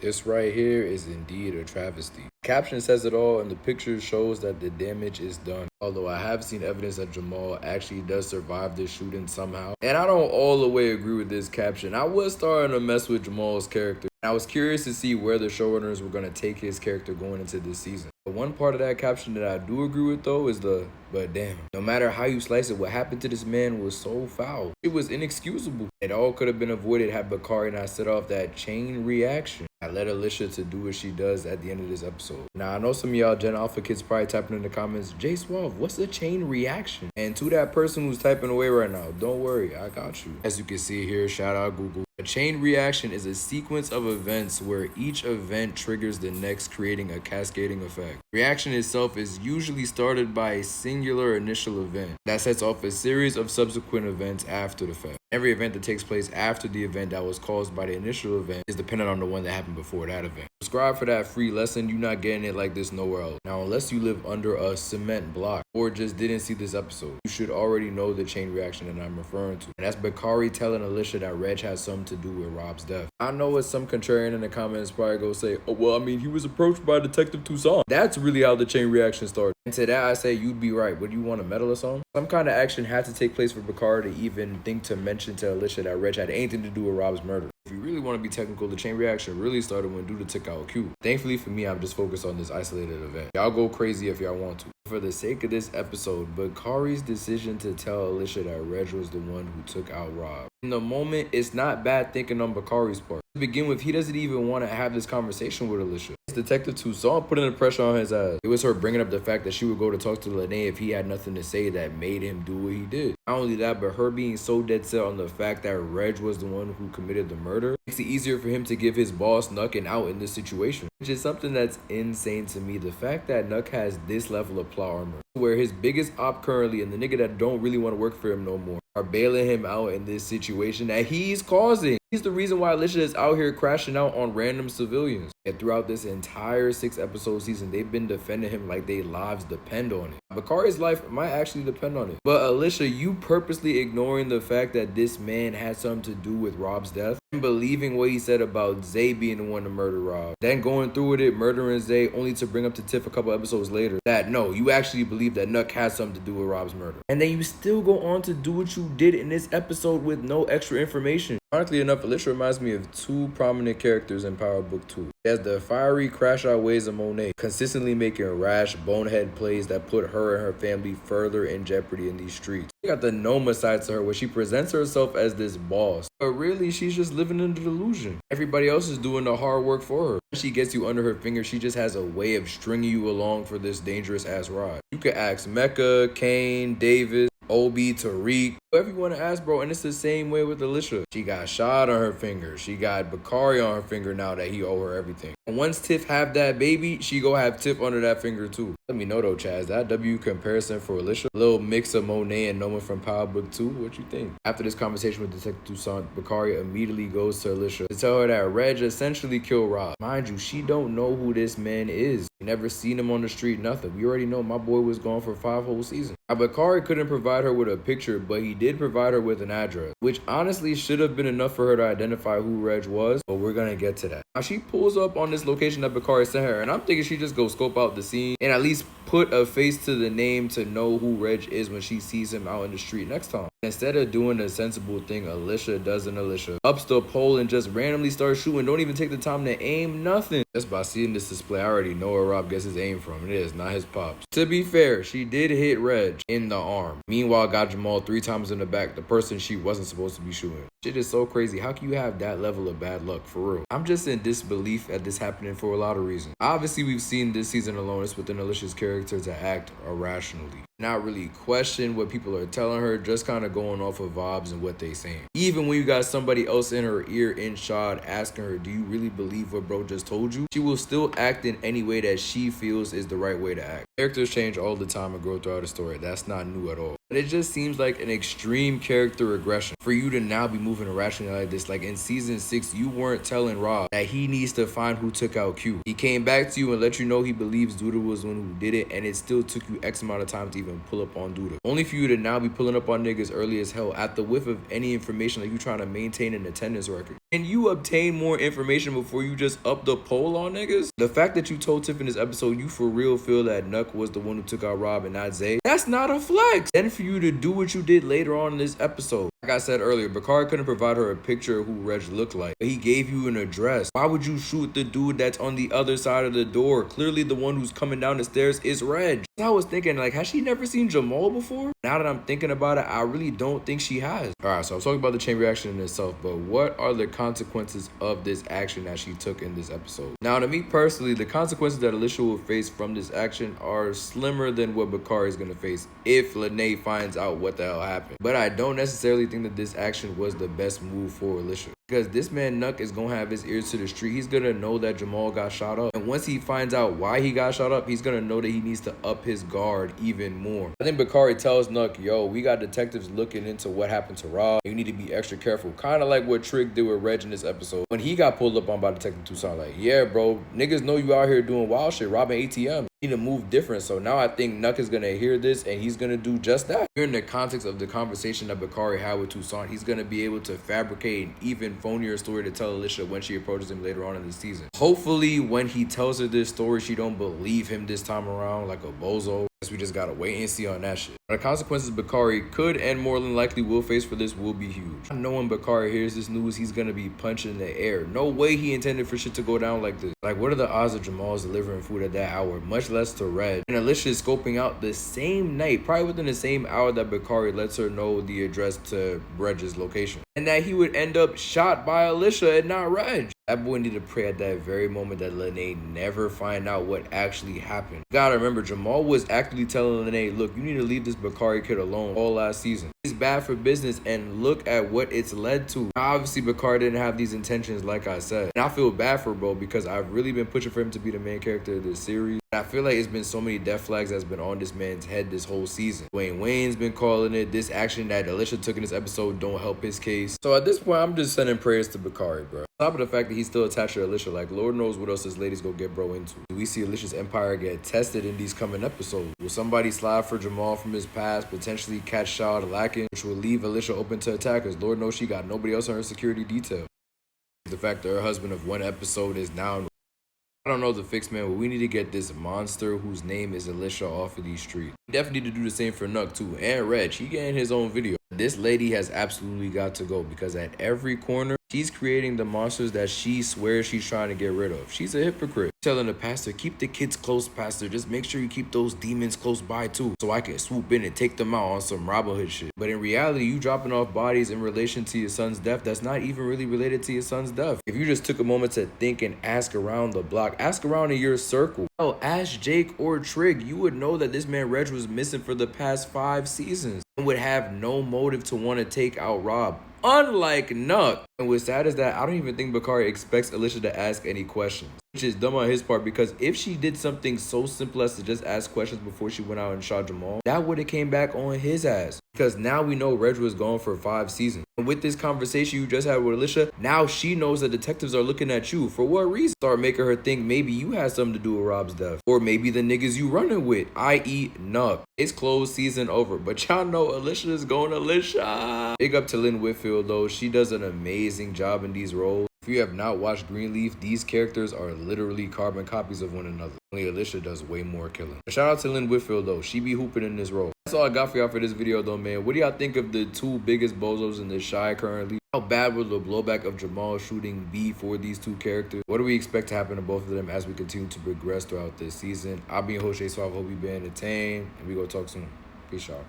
This right here is indeed a travesty. The caption says it all, and the picture shows that the damage is done. Although I have seen evidence that Jamal actually does survive this shooting somehow. And I don't all the way agree with this caption. I was starting to mess with Jamal's character. I was curious to see where the showrunners were going to take his character going into this season. The one part of that caption that I do agree with though is but damn, no matter how you slice it, what happened to this man was so foul. It was inexcusable. It all could have been avoided had Bakari not set off that chain reaction. I led Alicia to do what she does at the end of this episode. Now, I know some of y'all Gen Alpha kids probably typing in the comments, J Suave, what's a chain reaction? And to that person who's typing away right now, don't worry, I got you. As you can see here, shout out Google. A chain reaction is a sequence of events where each event triggers the next, creating a cascading effect. Reaction itself is usually started by a singular initial event that sets off a series of subsequent events after the fact. Every event that takes place after the event that was caused by the initial event is dependent on the one that happened before that event. Subscribe for that free lesson. You're not getting it like this nowhere else. Now, unless you live under a cement block or just didn't see this episode, you should already know the chain reaction that I'm referring to. And that's Bakari telling Alicia that Reg has something to do with Rob's death. I know it's some contrarian in the comments probably go say, oh, well, I mean, he was approached by Detective Toussaint. That's really how the chain reaction started. And to that, I say you'd be right. But you want to medal us on? Some kind of action had to take place for Bakari to even think to mention to Alicia that Reg had anything to do with Rob's murder. If you really want to be technical, the chain reaction really started when Duda took out Q. Thankfully for me, I'm just focused on this isolated event. Y'all go crazy if y'all want to. For the sake of this episode, Bakari's decision to tell Alicia that Reg was the one who took out Rob. In the moment, it's not bad thinking on Bakari's part. To begin with, he doesn't even want to have this conversation with Alicia. Detective Toussaint putting the pressure on his ass. It was her bringing up the fact that she would go to talk to Lynae if he had nothing to say that made him do what he did. Not only that, but her being so dead set on the fact that Reg was the one who committed the murder makes it easier for him to give his boss Nuck an out in this situation, which is something that's insane to me. The fact that Nuck has this level of plot armor, where his biggest op currently and the nigga that don't really want to work for him no more are bailing him out in this situation that he's causing. He's the reason why Alicia is out here crashing out on random civilians. And throughout this entire 6-episode season, they've been defending him like their lives depend on it. Bakari's life might actually depend on it. But Alicia, you purposely ignoring the fact that this man had something to do with Rob's death and believing what he said about Zay being the one to murder Rob. Then going through with it, murdering Zay, only to bring up to Tiff a couple episodes later that no, you actually believe that Nuck has something to do with Rob's murder. And then you still go on to do what you did in this episode with no extra information. Ironically enough, Alicia reminds me of two prominent characters in Power Book 2. There's the fiery, crash-out ways of Monet, consistently making rash, bonehead plays that put her and her family further in jeopardy in these streets. You got the Noma side to her where she presents herself as this boss, but really she's just living in the delusion. Everybody else is doing the hard work for her. When she gets you under her finger, she just has a way of stringing you along for this dangerous-ass ride. You could ask Mecca, Kane, Davis, Obi, Tariq, whoever you want to ask, bro. And it's the same way with Alicia. She got shot on her finger. She got Bakari on her finger now that he owe her everything. And once Tiff have that baby, she go have Tiff under that finger too. Let me know though, Chaz, that W comparison for Alicia, a little mix of Monet and Noma from Power Book 2, what you think? After this conversation with Detective Toussaint, Bakari immediately goes to Alicia to tell her that Reg essentially killed Rob. Mind you, she don't know who this man is. We never seen him on the street, nothing. We already know my boy was gone for 5 whole seasons. Now, Bakari couldn't provide her with a picture, but he did provide her with an address, which honestly should have been enough for her to identify who Reg was, but we're gonna get to that. Now, she pulls up on this location that Bakari sent her, and I'm thinking she just go scope out the scene and at least put a face to the name to know who Reg is when she sees him out in the street next time. Instead of doing a sensible thing, Alicia does an Alicia. Ups the pole and just randomly starts shooting. Don't even take the time to aim, nothing. Just by seeing this display, I already know where Rob gets his aim from. It is not his pops. To be fair, she did hit Reg in the arm. Meanwhile, got Jamal 3 times in the back, the person she wasn't supposed to be shooting. Shit is so crazy. How can you have that level of bad luck, for real? I'm just in disbelief at this happening for a lot of reasons. Obviously, we've seen this season alone, it's within Alicia's character to act irrationally. Not really question what people are telling her, just kind of going off of vibes and what they saying. Even when you got somebody else in her ear in shot asking her, do you really believe what bro just told you? She will still act in any way that she feels is the right way to act. Characters change all the time and grow throughout the story. That's not new at all. But it just seems like an extreme character regression for you to now be moving irrationally like this. Like in season 6, you weren't telling Rob that he needs to find who took out Q. He came back to you and let you know he believes Duda was the one who did it, and it still took you X amount of time to even pull up on Duda. Only for you to now be pulling up on niggas early as hell at the whiff of any information like you trying to maintain an attendance record. And you obtain more information before you just up the poll on niggas? The fact that you told Tiff in this episode you for real feel that Nuck was the one who took out Rob and not Zay, that's not a flex. Then for you to do what you did later on in this episode. Like I said earlier, Bakari couldn't provide her a picture of who Reg looked like, but he gave you an address. Why would you shoot the dude that's on the other side of the door? Clearly the one who's coming down the stairs is Reg. I was thinking, like, has she never seen Jamal before? Now that I'm thinking about it, I really don't think she has. Alright, so I'm talking about the chain reaction in itself, but what are the consequences of this action that she took in this episode? Now, to me personally, the consequences that Alicia will face from this action are slimmer than what Bakari is going to face if Lynae finds out what the hell happened. But I don't necessarily think that this action was the best move for Alicia, because this man Nuck is gonna have his ears to the street. He's gonna know that Jamal got shot up, and once he finds out why he got shot up, he's gonna know that he needs to up his guard even more. I think Bakari tells Nuck, yo, we got detectives looking into what happened to Rob. You need to be extra careful, kind of like what Trig did with Reg in this episode when he got pulled up on by Detective Toussaint. Like, yeah bro, niggas know you out here doing wild shit, robbing ATM. You need to move different. So now I think Nuck is gonna hear this and he's gonna do just that. Here in the context of the conversation that Bakari had with Toussaint, he's gonna be able to fabricate an even phonier story to tell Alicia when she approaches him later on in the season. Hopefully when he tells her this story, she don't believe him this time around like a bozo. We just gotta wait and see on that shit. The consequences Bakari could and more than likely will face for this will be huge. I know when Bakari hears this news, he's gonna be punching in the air. No way he intended for shit to go down like this. Like, what are the odds of Jamal's delivering food at that hour, much less to Reg? And Alicia is scoping out the same night, probably within the same hour that Bakari lets her know the address to Reg's location, and that he would end up shot by Alicia and not Reg. That boy needed to pray at that very moment that Lynae never find out what actually happened. You gotta remember, Jamal was actively telling Lynae, look, you need to leave this Bakari kid alone all last season. He's bad for business, and look at what it's led to. Now, obviously, Bakari didn't have these intentions, like I said. And I feel bad for bro, because I've really been pushing for him to be the main character of this series. I feel like it's been so many death flags that's been on this man's head this whole season. Wayne's been calling it. This action that Alicia took in this episode don't help his case. So at this point, I'm just sending prayers to Bakari, bro. On top of the fact that he's still attached to Alicia, like, Lord knows what else this lady's gonna get bro into. Do we see Alicia's empire get tested in these coming episodes? Will somebody slide for Jamal from his past, potentially catch Shaw lacking, which will leave Alicia open to attackers? Lord knows she got nobody else on her security detail. The fact that her husband of one episode is now... I don't know the fix, man, but we need to get this monster whose name is Alicia off of these streets. We definitely need to do the same for Nuck too, and Reg. He getting his own video. This lady has absolutely got to go, because at every corner, she's creating the monsters that she swears she's trying to get rid of. She's a hypocrite. Telling the pastor, keep the kids close, pastor. Just make sure you keep those demons close by too, so I can swoop in and take them out on some Robin Hood shit. But in reality, you dropping off bodies in relation to your son's death that's not even really related to your son's death. If you just took a moment to think and ask around the block, ask around in your circle, ask Jake or Trig, you would know that this man Reg was missing for the past 5 seasons and would have no motive to want to take out Rob. Unlike Nuck. And what's sad is that I don't even think Bakari expects Alicia to ask any questions, which is dumb on his part, because if she did something so simple as to just ask questions before she went out and shot Jamal, that would have came back on his ass. Because now we know Reg was gone for 5 seasons. And with this conversation you just had with Alicia, now she knows that detectives are looking at you. For what reason? Start making her think maybe you had something to do with Rob's death. Or maybe the niggas you running with, i.e. Nuck. It's closed, season over. But y'all know Alicia is going Alicia. Big up to Lynn Whitfield though. She does an amazing job in these roles. If you have not watched Greenleaf, these characters are literally carbon copies of one another. Only Alicia does way more killing. Shout out to Lynn Whitfield though. She be hooping in this role. That's all I got for y'all for this video though, man. What do y'all think of the 2 biggest bozos in the Shy currently? How bad will the blowback of Jamal shooting be for these 2 characters? What do we expect to happen to both of them as we continue to progress throughout this season? I'll be your host, Jay, so I hope you've been entertained, and we gonna talk soon. Peace, y'all.